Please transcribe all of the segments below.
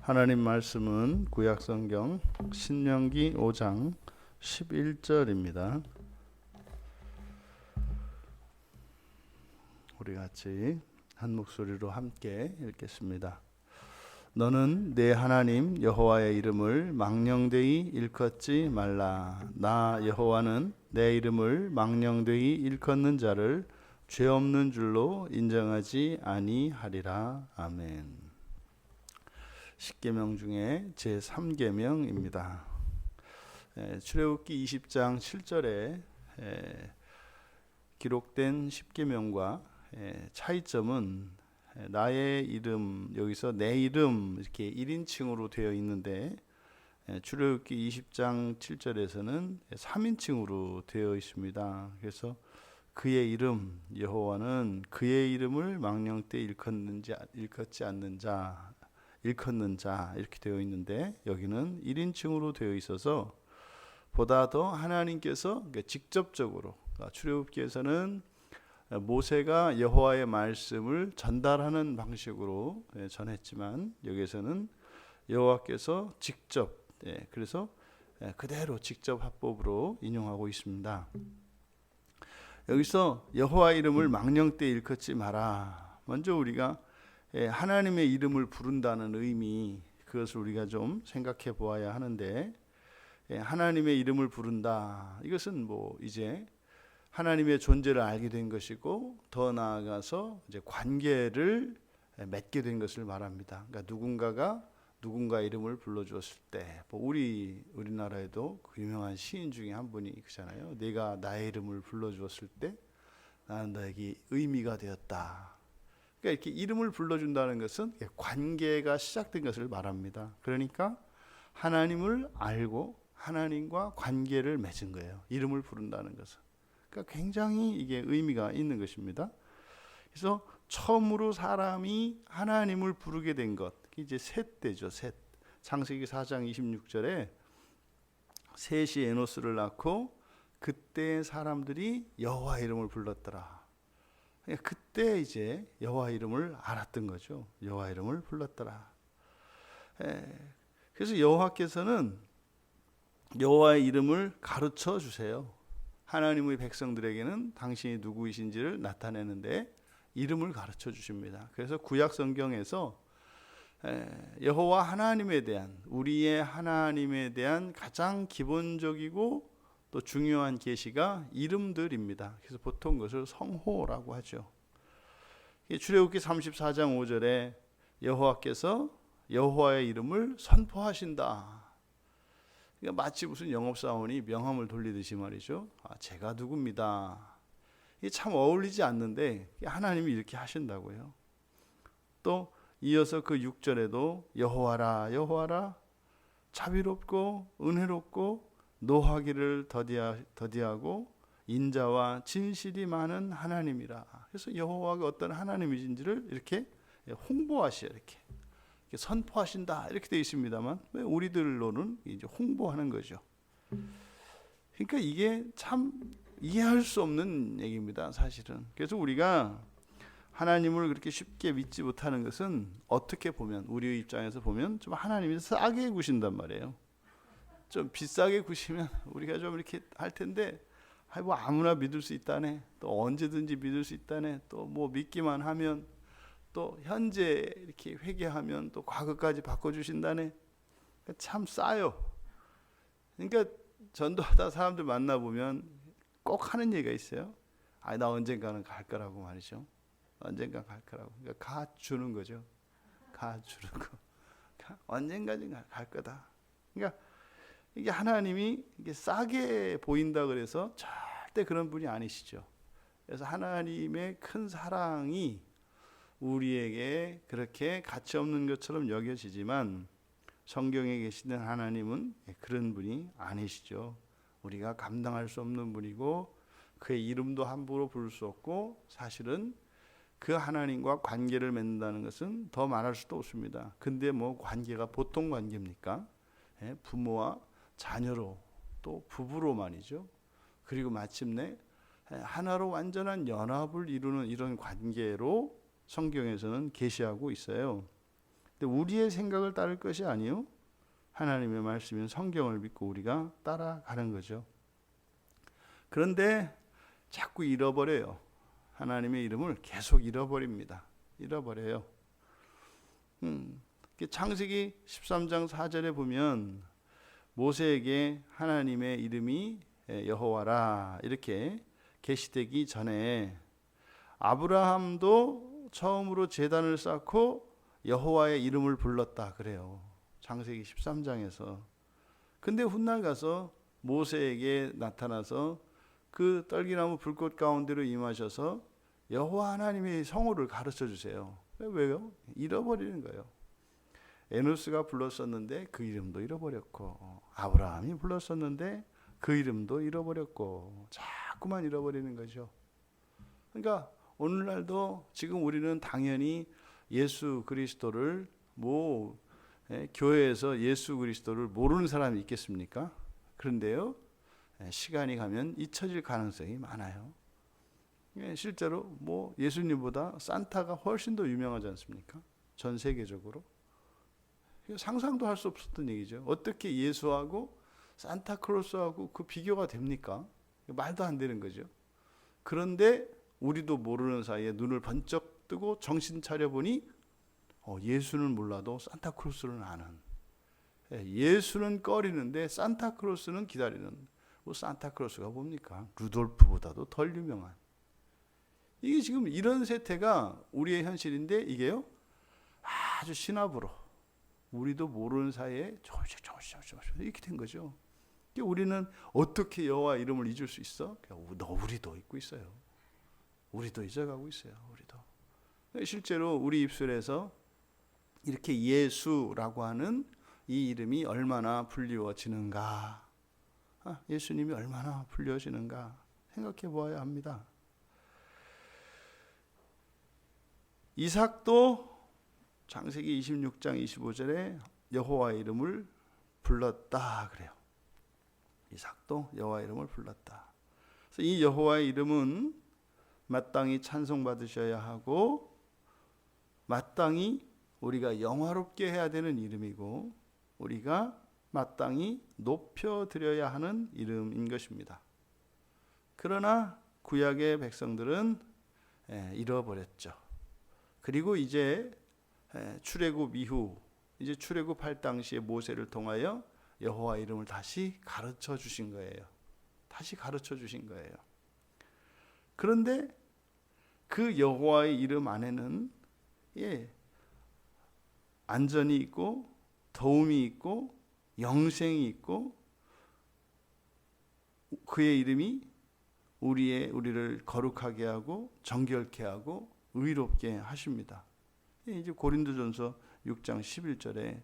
하나님 말씀은 구약성경 신명기 5장 11절입니다. 우리 같이 한 목소리로 함께 읽겠습니다. 너는 내 하나님 여호와의 이름을 망령되이 일컫지 말라. 나 여호와는 내 이름을 망령되이 일컫는 자를 죄 없는 줄로 인정하지 아니하리라. 아멘. 십계명 중에 제3계명입니다. 출애굽기 20장 7절에 기록된 십계명과 차이점은 나의 이름, 여기서 내 이름 이렇게 1인칭으로 되어 있는데 출애굽기 20장 7절에서는 3인칭으로 되어 있습니다. 그래서 그의 이름, 여호와는 그의 이름을 망령 때 일컫지 않는 자, 일컫는 자 이렇게 되어 있는데 여기는 1인칭으로 되어 있어서 보다 더 하나님께서 직접적으로, 출애굽기에서는 모세가 여호와의 말씀을 전달하는 방식으로 전했지만 여기서는 여호와께서 직접, 그래서 그대로 직접 합법으로 인용하고 있습니다. 여기서 여호와 이름을 망령 때 일컫지 마라. 먼저 우리가 하나님의 이름을 부른다는 의미, 그것을 우리가 좀 생각해 보아야 하는데, 하나님의 이름을 부른다, 이것은 이제 하나님의 존재를 알게 된 것이고 더 나아가서 이제 관계를 맺게 된 것을 말합니다. 그러니까 누군가가 누군가 이름을 불러주었을 때, 우리나라에도 그 유명한 시인 중에 한 분이 그잖아요. 네가 나의 이름을 불러주었을 때 나는 너에게 의미가 되었다. 그러니까 이렇게 이름을 불러준다는 것은 관계가 시작된 것을 말합니다. 그러니까 하나님을 알고 하나님과 관계를 맺은 거예요. 이름을 부른다는 것은. 그러니까 굉장히 이게 의미가 있는 것입니다. 그래서 처음으로 사람이 하나님을 부르게 된 것, 이제 셋대죠. 셋. 창세기 4장 26절에 셋이 에노스를 낳고 그때 사람들이 여호와 이름을 불렀더라. 그때 이제 여호와 이름을 알았던 거죠. 여호와 이름을 불렀더라. 그래서 여호와께서는 여호와의 이름을 가르쳐 주세요. 하나님의 백성들에게는 당신이 누구이신지를 나타내는데 이름을 가르쳐 주십니다. 그래서 구약 성경에서 여호와 하나님에 대한, 우리의 하나님에 대한 가장 기본적이고 또 중요한 계시가 이름들입니다. 그래서 보통 그것을 성호라고 하죠. 출애굽기 34장 5절에 여호와께서 여호와의 이름을 선포하신다. 그러니까 마치 무슨 영업사원이 명함을 돌리듯이 말이죠. 제가 누굽니다. 이게 참 어울리지 않는데 하나님이 이렇게 하신다고요. 또 이어서 그 6절에도 여호와라 여호와라 자비롭고 은혜롭고 노하기를 더디하고 인자와 진실이 많은 하나님이라. 그래서 여호와가 어떤 하나님이신지를 이렇게 홍보하셔요. 이렇게 선포하신다 이렇게 되어 있습니다만 왜 우리들로는 이제 홍보하는 거죠. 그러니까 이게 참 이해할 수 없는 얘기입니다, 사실은. 그래서 우리가 하나님을 그렇게 쉽게 믿지 못하는 것은 어떻게 보면, 우리 입장에서 보면 좀 하나님이 싸게 구신단 말이에요. 좀 비싸게 구시면 우리가 좀 이렇게 할 텐데, 아무나 믿을 수 있다네, 또 언제든지 믿을 수 있다네, 또 믿기만 하면, 또 현재 이렇게 회개하면 또 과거까지 바꿔주신다네. 참 싸요. 그러니까 전도하다 사람들 만나보면 꼭 하는 얘기가 있어요. 나 언젠가는 갈 거라고 말이죠. 언젠가 갈 거라고. 그러니까 가 주는 거죠. 가 주는 거. 언젠가는 갈 거다. 그러니까 이게 하나님이 이게 싸게 보인다 그래서 절대 그런 분이 아니시죠. 그래서 하나님의 큰 사랑이 우리에게 그렇게 가치 없는 것처럼 여겨지지만 성경에 계시는 하나님은 그런 분이 아니시죠. 우리가 감당할 수 없는 분이고 그의 이름도 함부로 부를 수 없고, 사실은 그 하나님과 관계를 맺는다는 것은 더 말할 수도 없습니다. 근데 관계가 보통 관계입니까? 부모와 자녀로, 또 부부로 말이죠. 그리고 마침내 하나로 완전한 연합을 이루는 이런 관계로 성경에서는 계시하고 있어요. 근데 우리의 생각을 따를 것이 아니요 하나님의 말씀인 성경을 믿고 우리가 따라가는 거죠. 그런데 자꾸 잃어버려요. 하나님의 이름을 계속 잃어버립니다. 잃어버려요. 창세기 13장 4절에 보면 모세에게 하나님의 이름이 여호와라 이렇게 계시되기 전에 아브라함도 처음으로 제단을 쌓고 여호와의 이름을 불렀다 그래요. 창세기 13장에서. 근데 훗날 가서 모세에게 나타나서 그 떨기나무 불꽃 가운데로 임하셔서 여호와 하나님의 성호를 가르쳐 주세요. 왜요? 잃어버리는 거예요. 에노스가 불렀었는데 그 이름도 잃어버렸고, 아브라함이 불렀었는데 그 이름도 잃어버렸고, 자꾸만 잃어버리는 거죠. 그러니까 오늘날도 지금 우리는 당연히 예수 그리스도를 교회에서 예수 그리스도를 모르는 사람이 있겠습니까? 그런데요, 시간이 가면 잊혀질 가능성이 많아요. 실제로 예수님보다 산타가 훨씬 더 유명하지 않습니까? 전 세계적으로. 상상도 할 수 없었던 얘기죠. 어떻게 예수하고 산타클로스하고 그 비교가 됩니까? 말도 안 되는 거죠. 그런데 우리도 모르는 사이에 눈을 번쩍 뜨고 정신 차려보니 예수는 몰라도 산타클로스는 아는, 예수는 꺼리는데 산타클로스는 기다리는, 산타클로스가 뭡니까? 루돌프보다도 덜 유명한. 이게 지금 이런 세태가 우리의 현실인데 이게요 아주 신압으로 우리도 모르는 사이에 조금씩 이렇게 된 거죠. 우리는 어떻게 여호와 이름을 잊을 수 있어? 우리도 잊고 있어요. 우리도 잊어가고 있어요. 우리도. 실제로 우리 입술에서 이렇게 예수라고 하는 이 이름이 얼마나 불리워지는가, 예수님이 얼마나 불리워지는가 생각해 보아야 합니다. 이삭도 창세기 26장 25절에 여호와의 이름을 불렀다 그래요. 이삭도 여호와의 이름을 불렀다. 그래서 이 여호와의 이름은 마땅히 찬송받으셔야 하고 마땅히 우리가 영화롭게 해야 되는 이름이고 우리가 마땅히 높여드려야 하는 이름인 것입니다. 그러나 구약의 백성들은 잃어버렸죠. 그리고 이제 출애굽 이후 이제 출애굽할 당시에 모세를 통하여 여호와 이름을 다시 가르쳐 주신 거예요. 다시 가르쳐 주신 거예요. 그런데 그 여호와의 이름 안에는 안전이 있고 도움이 있고 영생이 있고 그의 이름이 우리를 거룩하게 하고 정결케 하고 의롭게 하십니다. 이제 고린도전서 6장 11절에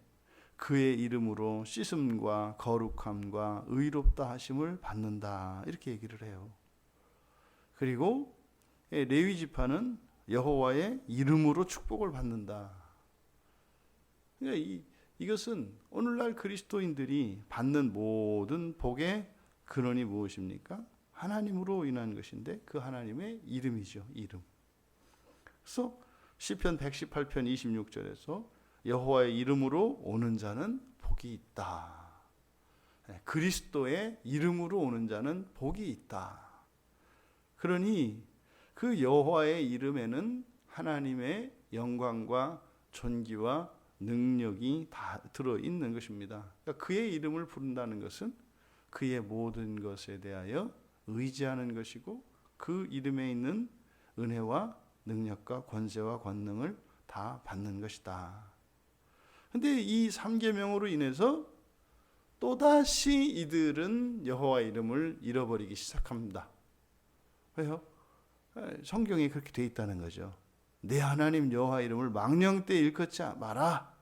그의 이름으로 씻음과 거룩함과 의롭다 하심을 받는다 이렇게 얘기를 해요. 그리고 레위 지파는 여호와의 이름으로 축복을 받는다. 그러니까 이것은 오늘날 그리스도인들이 받는 모든 복의 근원이 무엇입니까? 하나님으로 인한 것인데 그 하나님의 이름이죠. 이름. 그래서 시편 118편 26절에서 여호와의 이름으로 오는 자는 복이 있다. 그리스도의 이름으로 오는 자는 복이 있다. 그러니 그 여호와의 이름에는 하나님의 영광과 존귀와 능력이 다 들어있는 것입니다. 그러니까 그의 이름을 부른다는 것은 그의 모든 것에 대하여 의지하는 것이고 그 이름에 있는 은혜와 능력과 권세와 권능을 다 받는 것이다. 그런데 이 3계명으로 인해서 또다시 이들은 여호와 이름을 잃어버리기 시작합니다. 왜요? 성경에 그렇게 돼 있다는 거죠. 내 하나님 여호와 이름을 망령되이 일컫지 마라.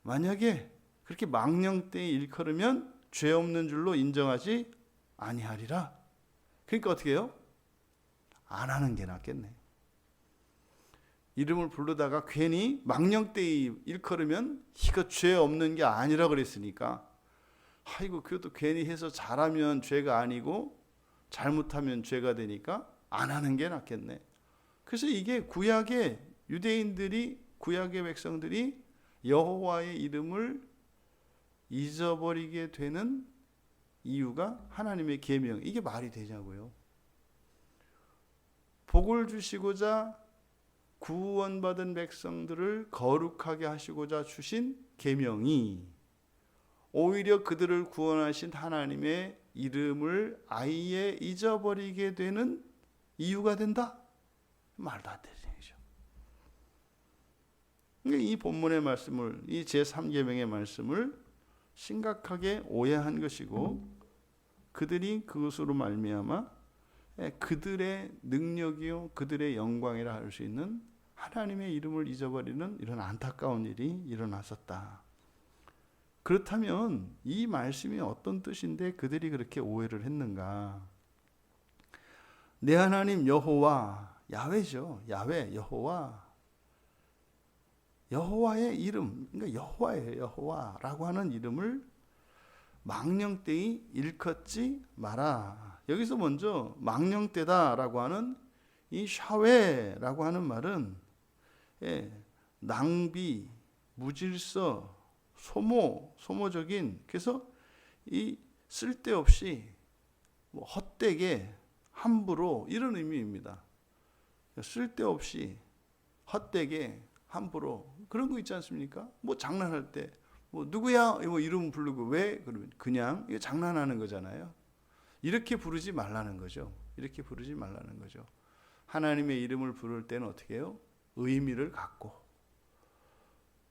만약에 그렇게 망령되이 일컬으면 죄 없는 줄로 인정하지 아니하리라. 그러니까 어떻게 해요? 안 하는 게 낫겠네. 이름을 부르다가 괜히 망령되이 일컬으면 이거 죄 없는 게 아니라 그랬으니까 아이고 그것도 괜히 해서 잘하면 죄가 아니고 잘못하면 죄가 되니까 안 하는 게 낫겠네. 그래서 이게 구약의 유대인들이 구약의 백성들이 여호와의 이름을 잊어버리게 되는 이유가 하나님의 계명, 이게 말이 되냐고요. 복을 주시고자 구원받은 백성들을 거룩하게 하시고자 주신 계명이 오히려 그들을 구원하신 하나님의 이름을 아예 잊어버리게 되는 이유가 된다? 말도 안 되는 얘기죠. 이 본문의 말씀을, 이 제3계명의 말씀을 심각하게 오해한 것이고, 그들이 그것으로 말미암아 그들의 능력이요 그들의 영광이라 할 수 있는 하나님의 이름을 잊어버리는 이런 안타까운 일이 일어났었다. 그렇다면 이 말씀이 어떤 뜻인데 그들이 그렇게 오해를 했는가? 내 하나님 여호와, 야훼죠. 야훼, 여호와. 여호와의 이름, 그러니까 여호와예요. 여호와라고 하는 이름을 망령되이 일컫지 마라. 여기서 먼저 망령되다라고 하는 이 샤웨라고 하는 말은 낭비, 무질서, 소모적인, 그래서 이 쓸데없이 헛되게, 함부로, 이런 의미입니다. 쓸데없이 헛되게, 함부로, 그런 거 있지 않습니까? 뭐 장난할 때 누구야? 뭐 이름 부르고, 왜? 그러면 그냥 이거 장난하는 거잖아요. 이렇게 부르지 말라는 거죠. 이렇게 부르지 말라는 거죠. 하나님의 이름을 부를 때는 어떻게 해요? 의미를 갖고,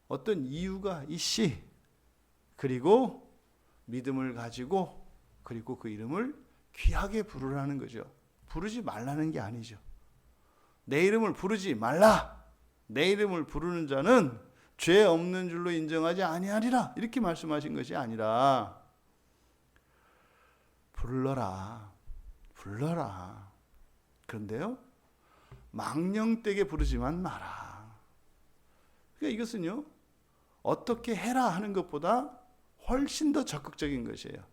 어떤 이유가 있시, 그리고 믿음을 가지고, 그리고 그 이름을 귀하게 부르라는 거죠. 부르지 말라는 게 아니죠. 내 이름을 부르지 말라. 내 이름을 부르는 자는 죄 없는 줄로 인정하지 아니하리라, 이렇게 말씀하신 것이 아니라 불러라. 그런데요, 망령되게 부르지만 마라. 그러니까 이것은요, 어떻게 해라 하는 것보다 훨씬 더 적극적인 것이에요.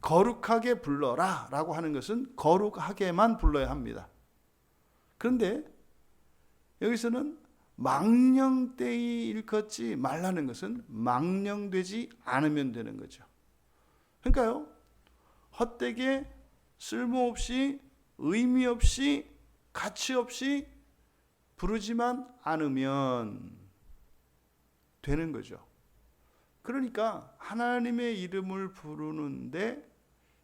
거룩하게 불러라 라고 하는 것은 거룩하게만 불러야 합니다. 그런데 여기서는 망령되이 일컫지 말라는 것은 망령되지 않으면 되는 거죠. 그러니까요, 헛되게, 쓸모없이, 의미 없이, 가치 없이 부르지만 않으면 되는 거죠. 그러니까 하나님의 이름을 부르는데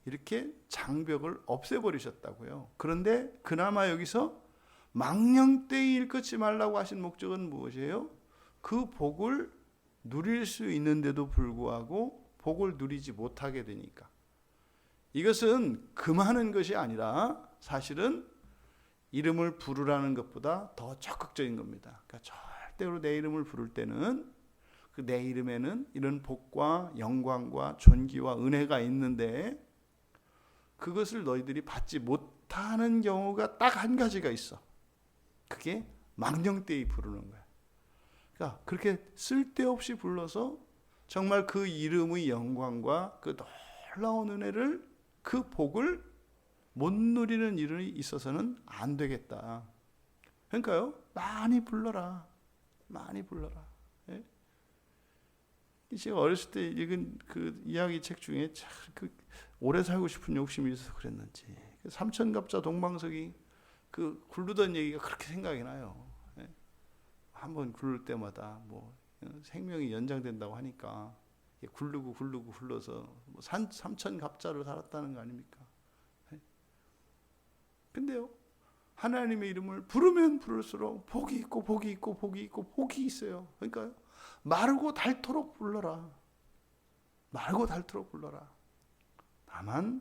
이렇게 장벽을 없애버리셨다고요. 그런데 그나마 여기서 망령되이 일컫지 말라고 하신 목적은 무엇이에요? 그 복을 누릴 수 있는데도 불구하고 복을 누리지 못하게 되니까. 이것은 금하는 것이 아니라 사실은 이름을 부르라는 것보다 더 적극적인 겁니다. 그러니까 절대로 내 이름을 부를 때는 그 내 이름에는 이런 복과 영광과 존귀와 은혜가 있는데 그것을 너희들이 받지 못하는 경우가 딱 한 가지가 있어. 그게 망령되이 부르는 거야. 그러니까 그렇게 쓸데없이 불러서 정말 그 이름의 영광과 그 놀라운 은혜를, 그 복을 못 누리는 일이 있어서는 안 되겠다. 그러니까요, 많이 불러라. 예? 제가 어렸을 때 읽은 그 이야기 책 중에 참 그 오래 살고 싶은 욕심이 있어서 그랬는지, 삼천갑자 동방석이 그 굴르던 얘기가 그렇게 생각이 나요. 예? 한번 굴를 때마다 뭐 생명이 연장된다고 하니까 굴르고 굴러서 뭐 삼천갑자를 살았다는 거 아닙니까? 예? 근데요, 하나님의 이름을 부르면 부를수록 복이 있고 있어요. 그러니까 마르고 닳도록 불러라. 다만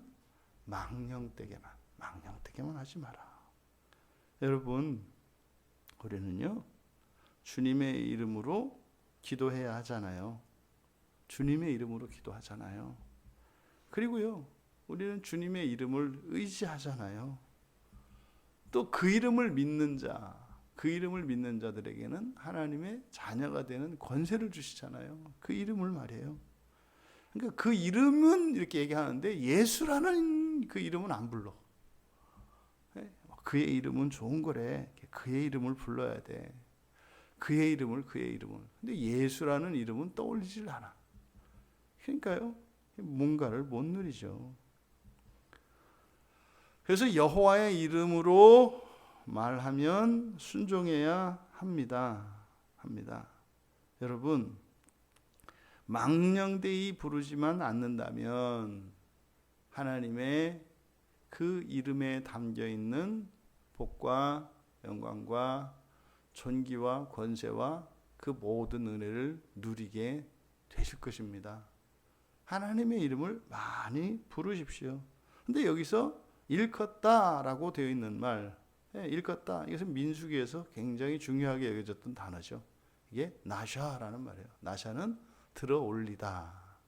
망령되게만 하지 마라. 여러분, 우리는요, 주님의 이름으로 기도해야 하잖아요. 주님의 이름으로 기도하잖아요. 그리고요, 우리는 주님의 이름을 의지하잖아요. 또 그 이름을 믿는 자들에게는 하나님의 자녀가 되는 권세를 주시잖아요. 그 이름을 말이에요. 그러니까 그 이름은 이렇게 얘기하는데 예수라는 그 이름은 안 불러. 그의 이름은 좋은 거래. 그의 이름을 불러야 돼. 그의 이름을. 근데 예수라는 이름은 떠올리질 않아. 그러니까요, 뭔가를 못 누리죠. 그래서 여호와의 이름으로 말하면 순종해야 합니다. 여러분, 망령되이 부르지만 않는다면 하나님의 그 이름에 담겨 있는 복과 영광과 존귀와 권세와 그 모든 은혜를 누리게 되실 것입니다. 하나님의 이름을 많이 부르십시오. 근데 여기서 일컫다라고 되어 있는 말, 일컫다, 이것은 민수기에서 굉장히 중요하게 여겨졌던 단어죠. 이게 나샤라는 말이에요. 나샤는 들어 올리다.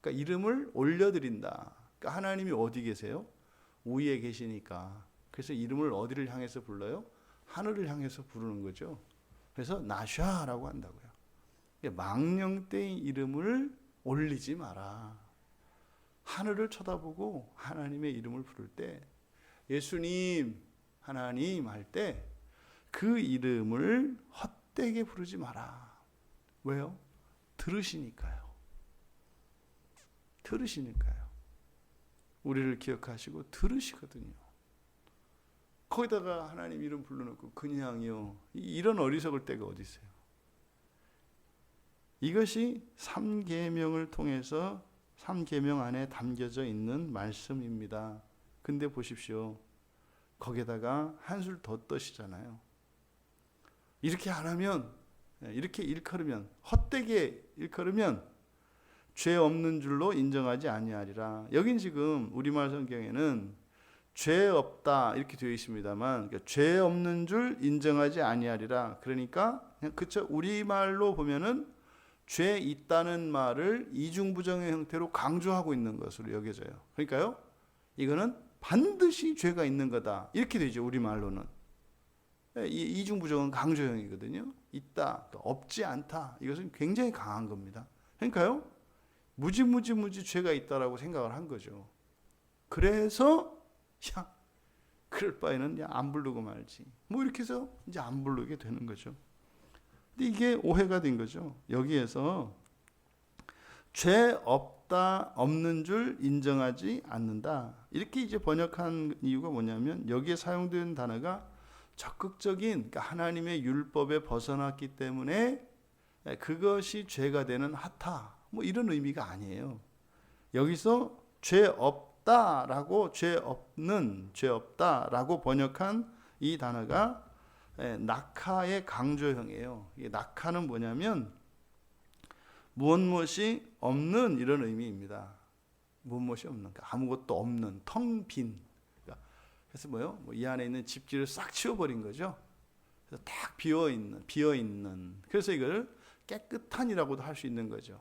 그러니까 이름을 올려드린다. 그러니까 하나님이 어디 계세요? 위에 계시니까. 그래서 이름을 어디를 향해서 불러요? 하늘을 향해서 부르는 거죠. 그래서 나샤라고 한다고요. 망령되이 이름을 올리지 마라. 하늘을 쳐다보고 하나님의 이름을 부를 때, 예수님, 하나님 할 때 그 이름을 헛되게 부르지 마라. 왜요? 들으시니까요. 우리를 기억하시고 들으시거든요. 거기다가 하나님 이름 불러놓고 그냥요, 이런 어리석을 때가 어디 있어요? 이것이 3계명을 통해서 3계명 안에 담겨져 있는 말씀입니다. 근데 보십시오. 거기에다가 한술 더 떠시잖아요. 이렇게 안 하면, 이렇게 일컬으면, 헛되게 일컬으면 죄 없는 줄로 인정하지 아니하리라. 여긴 지금 우리말 성경에는 죄 없다 이렇게 되어 있습니다만, 그러니까 죄 없는 줄 인정하지 아니하리라. 그러니까 그냥 그쵸, 우리말로 보면은 죄 있다는 말을 이중부정의 형태로 강조하고 있는 것으로 여겨져요. 그러니까요, 이거는 반드시 죄가 있는 거다 이렇게 되죠. 우리말로는 이중부정은 강조형이거든요. 있다, 또 없지 않다, 이것은 굉장히 강한 겁니다. 그러니까요, 무지 죄가 있다라고 생각을 한 거죠. 그래서 그럴 바에는 안 부르고 말지, 뭐 이렇게 해서 이제 안 부르게 되는 거죠. 근데 이게 오해가 된 거죠. 여기에서 죄 없는 줄 인정하지 않는다 이렇게 이제 번역한 이유가 뭐냐면, 여기에 사용된 단어가 적극적인, 그러니까 하나님의 율법에 벗어났기 때문에 그것이 죄가 되는 하타, 뭐 이런 의미가 아니에요. 여기서 죄 없다라고, 죄 없다라고 번역한 이 단어가 낙하의 강조형이에요. 이게 낙하는 뭐냐면 무엇이 없는 이런 의미입니다. 무엇이 없는, 그러니까 아무것도 없는, 텅 빈. 그래서 뭐요? 이 안에 있는 집기를 싹 치워버린 거죠. 그래서 딱 비어 있는. 그래서 이걸 깨끗한이라고도 할 수 있는 거죠.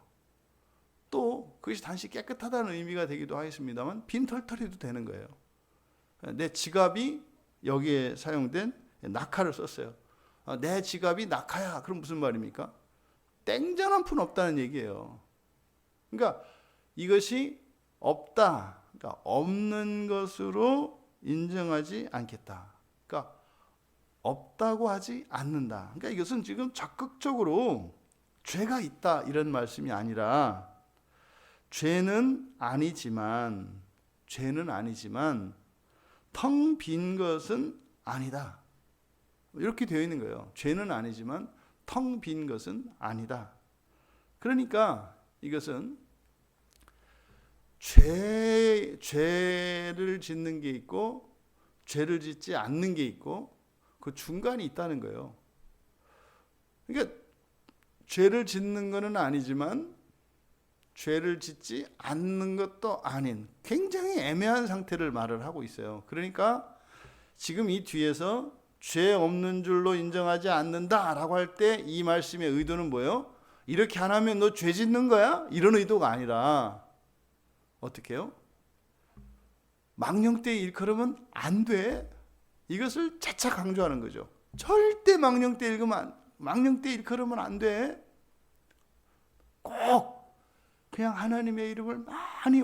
또 그것이 단지 깨끗하다는 의미가 되기도 하겠습니다만, 빈털털해도 되는 거예요. 내 지갑이, 여기에 사용된 낙하를 썼어요. 내 지갑이 낙하야. 그럼 무슨 말입니까? 땡전 한 푼 없다는 얘기예요. 그러니까 이것이 없다, 그러니까 없는 것으로 인정하지 않겠다. 그러니까 없다고 하지 않는다. 그러니까 이것은 지금 적극적으로 죄가 있다 이런 말씀이 아니라, 죄는 아니지만 텅 빈 것은 아니다, 이렇게 되어 있는 거예요. 죄는 아니지만 텅 빈 것은 아니다. 그러니까 이것은 죄를 짓는 게 있고 죄를 짓지 않는 게 있고 그 중간이 있다는 거예요. 그러니까 죄를 짓는 것은 아니지만 죄를 짓지 않는 것도 아닌 굉장히 애매한 상태를 말을 하고 있어요. 그러니까 지금 이 뒤에서 죄 없는 줄로 인정하지 않는다라고 할 때 이 말씀의 의도는 뭐예요? 이렇게 안 하면 너 죄 짓는 거야? 이런 의도가 아니라 어떻게 해요? 망령되이 일컬으면 안 돼. 이것을 재차 강조하는 거죠. 절대 망령되이 일컬으면 안 돼. 꼭 그냥 하나님의 이름을 많이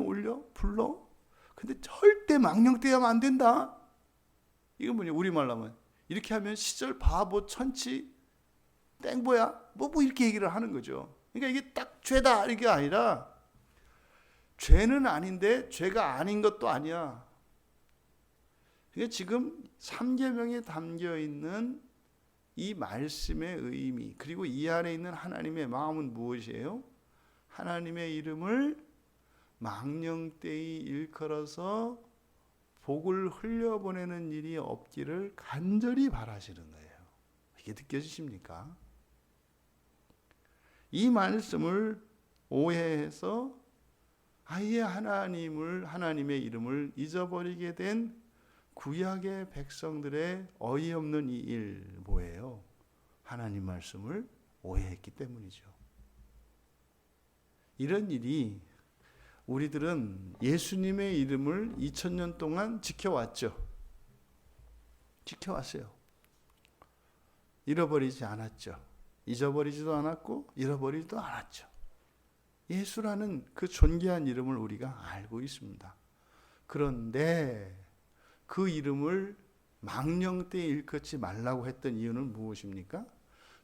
불러. 근데 절대 망령되이 하면 안 된다. 이건 뭐냐, 우리말로 하면 이렇게 하면 시절 바보 천치 땡보야 뭐 이렇게 얘기를 하는 거죠. 그러니까 이게 딱 죄다 이게 아니라 죄는 아닌데 죄가 아닌 것도 아니야. 그러니까 지금 3계명에 담겨 있는 이 말씀의 의미, 그리고 이 안에 있는 하나님의 마음은 무엇이에요? 하나님의 이름을 망령되이 일컬어서 복을 흘려보내는 일이 없기를 간절히 바라시는 거예요. 이게 느껴지십니까? 이 말씀을 오해해서 아예 하나님의 이름을 잊어버리게 된 구약의 백성들의 어이없는 이 일 뭐예요? 하나님 말씀을 오해했기 때문이죠. 이런 일이 우리들은 예수님의 이름을 2000년 동안 지켜왔죠. 지켜왔어요. 잃어버리지 않았죠. 잊어버리지도 않았고 잃어버리지도 않았죠. 예수라는 그 존귀한 이름을 우리가 알고 있습니다. 그런데 그 이름을 망령되이 일컫지 말라고 했던 이유는 무엇입니까?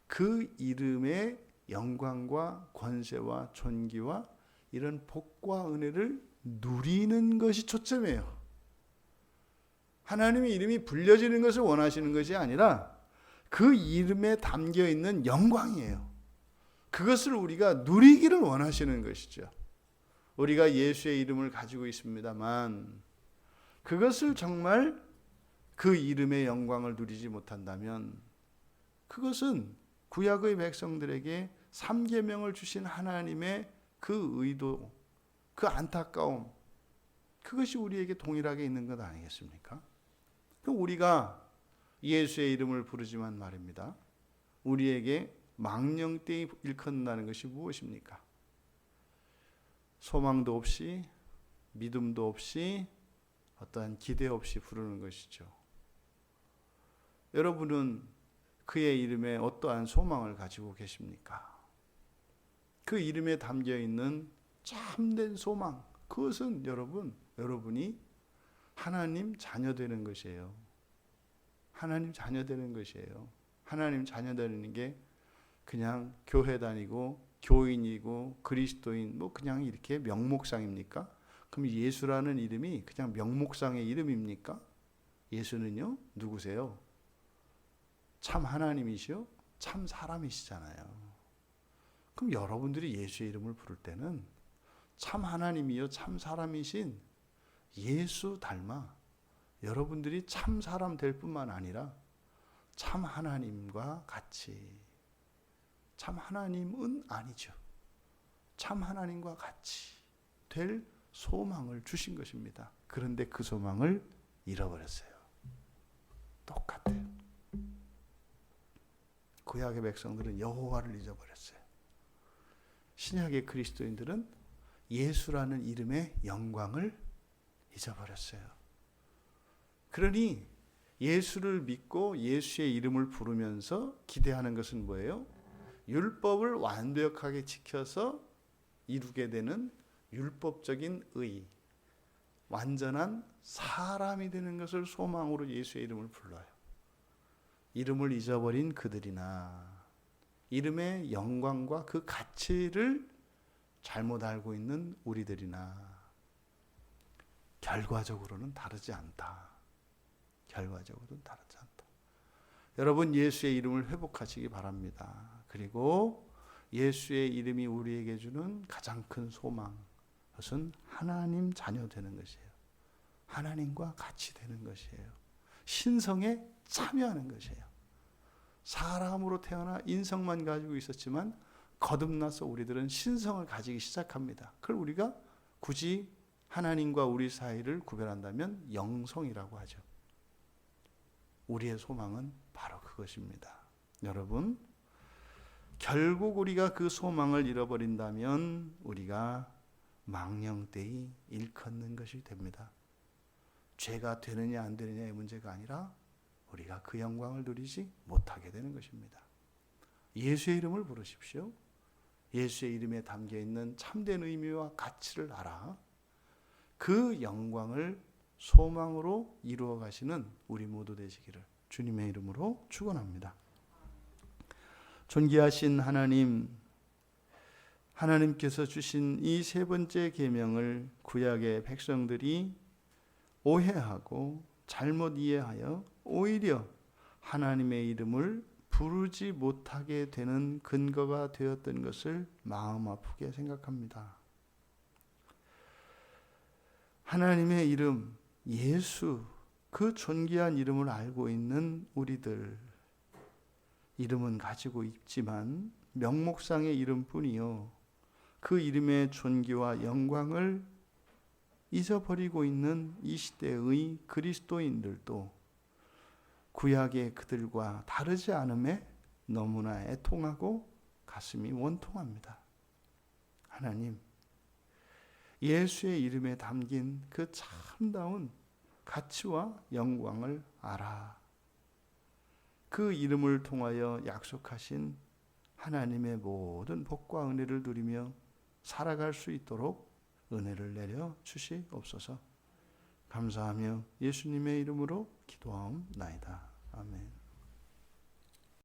그 이름의 영광과 권세와 존귀와 이런 복과 은혜를 누리는 것이 초점이에요. 하나님의 이름이 불려지는 것을 원하시는 것이 아니라 그 이름에 담겨 있는 영광이에요. 그것을 우리가 누리기를 원하시는 것이죠. 우리가 예수의 이름을 가지고 있습니다만 그것을 정말 그 이름의 영광을 누리지 못한다면 그것은 구약의 백성들에게 3계명을 주신 하나님의 그 의도, 그 안타까움, 그것이 우리에게 동일하게 있는 것 아니겠습니까? 그럼 우리가 예수의 이름을 부르지만 말입니다. 우리에게 망령되이 일컫는다는 것이 무엇입니까? 소망도 없이, 믿음도 없이, 어떠한 기대 없이 부르는 것이죠. 여러분은 그의 이름에 어떠한 소망을 가지고 계십니까? 그 이름에 담겨 있는 참된 소망, 그것은 여러분이 하나님 자녀 되는 것이에요. 하나님 자녀 되는 것이에요. 하나님 자녀 되는 게 그냥 교회 다니고 교인이고 그리스도인 그냥 이렇게 명목상입니까? 그럼 예수라는 이름이 그냥 명목상의 이름입니까? 예수는요, 누구세요? 참 하나님이시요, 참 사람이시잖아요. 그럼 여러분들이 예수의 이름을 부를 때는 참 하나님이요 참 사람이신 예수 닮아 여러분들이 참 사람 될 뿐만 아니라 참 하나님과 같이, 참 하나님은 아니죠. 참 하나님과 같이 될 소망을 주신 것입니다. 그런데 그 소망을 잃어버렸어요. 똑같아요. 구약의 백성들은 여호와를 잊어버렸어요. 신약의 그리스도인들은 예수라는 이름의 영광을 잊어버렸어요. 그러니 예수를 믿고 예수의 이름을 부르면서 기대하는 것은 뭐예요? 율법을 완벽하게 지켜서 이루게 되는 율법적인 의, 완전한 사람이 되는 것을 소망으로 예수의 이름을 불러요. 이름을 잊어버린 그들이나 이름의 영광과 그 가치를 잘못 알고 있는 우리들이나 결과적으로는 다르지 않다. 결과적으로는 다르지 않다. 여러분, 예수의 이름을 회복하시기 바랍니다. 그리고 예수의 이름이 우리에게 주는 가장 큰 소망, 그것은 하나님 자녀 되는 것이에요. 하나님과 같이 되는 것이에요. 신성에 참여하는 것이에요. 사람으로 태어나 인성만 가지고 있었지만 거듭나서 우리들은 신성을 가지기 시작합니다. 그걸 우리가 굳이 하나님과 우리 사이를 구별한다면 영성이라고 하죠. 우리의 소망은 바로 그것입니다. 여러분, 결국 우리가 그 소망을 잃어버린다면 우리가 망령되이 일컫는 것이 됩니다. 죄가 되느냐 안 되느냐의 문제가 아니라 우리가 그 영광을 누리지 못하게 되는 것입니다. 예수의 이름을 부르십시오. 예수의 이름에 담겨있는 참된 의미와 가치를 알아 그 영광을 소망으로 이루어 가시는 우리 모두 되시기를 주님의 이름으로 축원합니다. 존귀하신 하나님, 하나님께서 주신 이 세 번째 계명을 구약의 백성들이 오해하고 잘못 이해하여 오히려 하나님의 이름을 부르지 못하게 되는 근거가 되었던 것을 마음 아프게 생각합니다. 하나님의 이름 예수, 그 존귀한 이름을 알고 있는 우리들, 이름은 가지고 있지만 명목상의 이름뿐이요, 그 이름의 존귀와 영광을 잊어버리고 있는 이 시대의 그리스도인들도 구약의 그들과 다르지 않음에 너무나 애통하고 가슴이 원통합니다. 하나님, 예수의 이름에 담긴 그 참다운 가치와 영광을 알아. 그 이름을 통하여 약속하신 하나님의 모든 복과 은혜를 누리며 살아갈 수 있도록 은혜를 내려 주시옵소서. 감사하며 예수님의 이름으로 기도하옵나이다. 아멘.